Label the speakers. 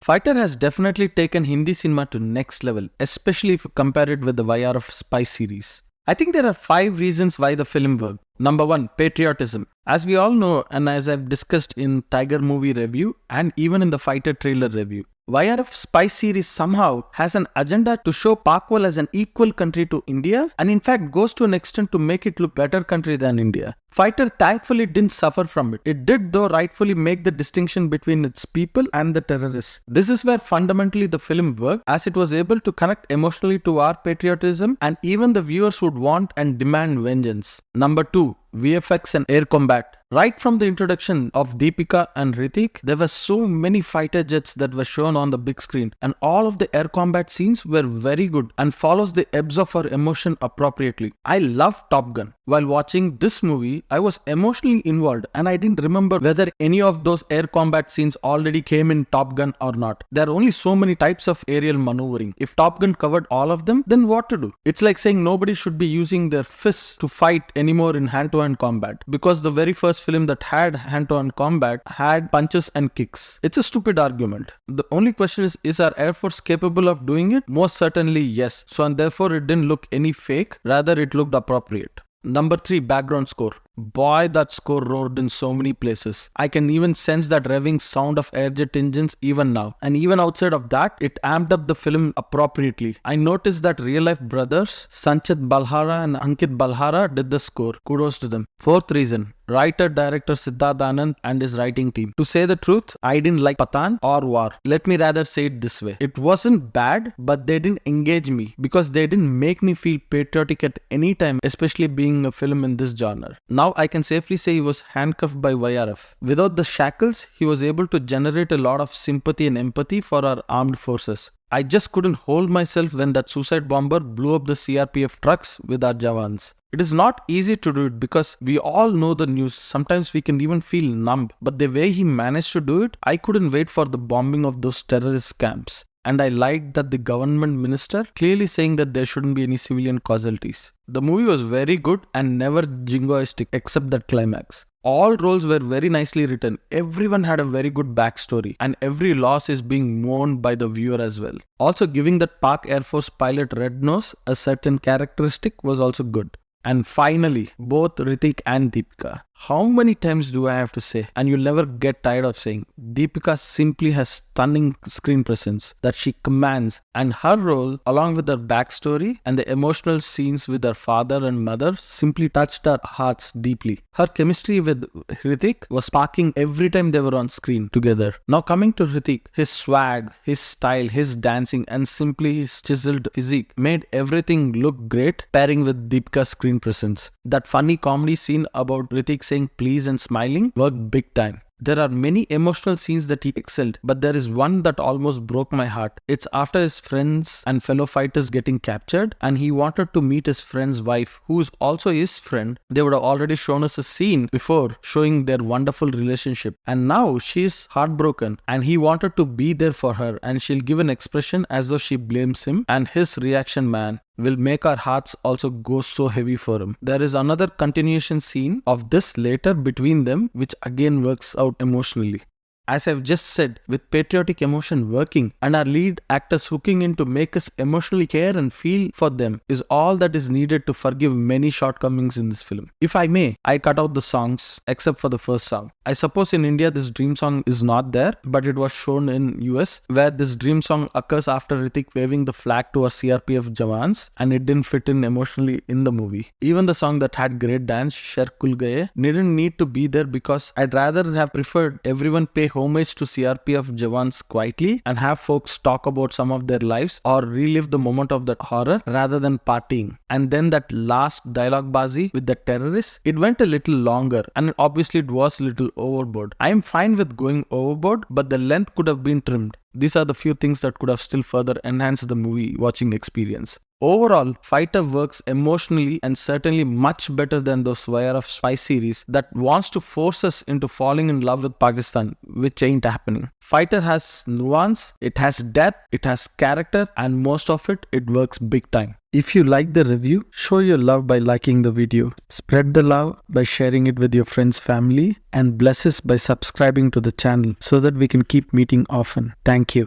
Speaker 1: Fighter has definitely taken Hindi cinema to next level, especially if you compare it with the YRF spy series. I think there are 5 reasons why the film worked. Number 1, patriotism. As we all know, and as I've discussed in Tiger movie review and even in the Fighter trailer review, YRF spy series somehow has an agenda to show Pakwal as an equal country to India, and in fact goes to an extent to make it look better country than India. Fighter thankfully didn't suffer from it. It did though rightfully make the distinction between its people and the terrorists. This is where fundamentally the film worked, as it was able to connect emotionally to our patriotism, and even the viewers would want and demand vengeance. Number 2, VFX and air combat. Right from the introduction of Deepika and Hrithik, there were so many fighter jets that were shown on the big screen, and all of the air combat scenes were very good and follows the ebbs of our emotion appropriately. I love Top Gun. While watching this movie, I was emotionally involved and I didn't remember whether any of those air combat scenes already came in Top Gun or not. There are only so many types of aerial maneuvering. If Top Gun covered all of them, then what to do? It's like saying nobody should be using their fists to fight anymore in hand-to-hand combat, because the very first film that had hand-to-hand combat had punches and kicks. It's a stupid argument. The only question is our Air Force capable of doing it? Most certainly yes. So and therefore it didn't look any fake, rather it looked appropriate. Number 3, background score. Boy, that score roared in so many places. I can even sense that revving sound of airjet engines even now. And even outside of that, it amped up the film appropriately. I noticed that real-life brothers, Sanchit Balhara and Ankit Balhara, did the score. Kudos to them. 4th reason, writer-director Siddharth Anand and his writing team. To say the truth, I didn't like Pathaan or War. Let me rather say it this way. It wasn't bad, but they didn't engage me because they didn't make me feel patriotic at any time, especially being a film in this genre. Now I can safely say he was handcuffed by YRF. Without the shackles, he was able to generate a lot of sympathy and empathy for our armed forces. I just couldn't hold myself when that suicide bomber blew up the CRPF trucks with our Jawans. It is not easy to do it because we all know the news. Sometimes we can even feel numb. But the way he managed to do it, I couldn't wait for the bombing of those terrorist camps. And I liked that the government minister clearly saying that there shouldn't be any civilian casualties. The movie was very good and never jingoistic except that climax. All roles were very nicely written. Everyone had a very good backstory, and every loss is being mourned by the viewer as well. Also, giving that Pak Air Force pilot Red Nose a certain characteristic was also good. And finally, both Hrithik and Deepika. How many times do I have to say, and you'll never get tired of saying, Deepika simply has stunning screen presence that she commands, and her role, along with her backstory and the emotional scenes with her father and mother, simply touched our hearts deeply. Her chemistry with Hrithik was sparking every time they were on screen together. Now coming to Hrithik, his swag, his style, his dancing, and simply his chiseled physique made everything look great, pairing with Deepika's screen presence. That funny comedy scene about Hrithik saying please and smiling worked big time. There are many emotional scenes that he excelled, but there is one that almost broke my heart. It's after his friends and fellow fighters getting captured, and he wanted to meet his friend's wife, who is also his friend. They would have already shown us a scene before showing their wonderful relationship, and now she's heartbroken and he wanted to be there for her, and she'll give an expression as though she blames him, and his reaction, man, will make our hearts also go so heavy for him. There is another continuation scene of this later between them, which again works out emotionally. As I've just said, with patriotic emotion working and our lead actors hooking in to make us emotionally care and feel for them is all that is needed to forgive many shortcomings in this film. If I may, I cut out the songs except for the first song. I suppose in India this dream song is not there, but it was shown in US, where this dream song occurs after Hrithik waving the flag to our CRPF Jawans, and it didn't fit in emotionally in the movie. Even the song that had great dance, Sher Kul Gaye, didn't need to be there because I'd rather have preferred everyone pay homage to CRPF Jawans quietly and have folks talk about some of their lives or relive the moment of that horror rather than partying. And then that last dialogue bazi with the terrorists, it went a little longer and obviously it was a little overboard. I am fine with going overboard, but the length could have been trimmed. These are the few things that could have still further enhanced the movie watching experience. Overall, Fighter works emotionally and certainly much better than those YRF spy series that wants to force us into falling in love with Pakistan, which ain't happening. Fighter has nuance, it has depth, it has character, and most of it works big time. If you like the review, show your love by liking the video. Spread the love by sharing it with your friends, family, and bless us by subscribing to the channel so that we can keep meeting often. Thank you.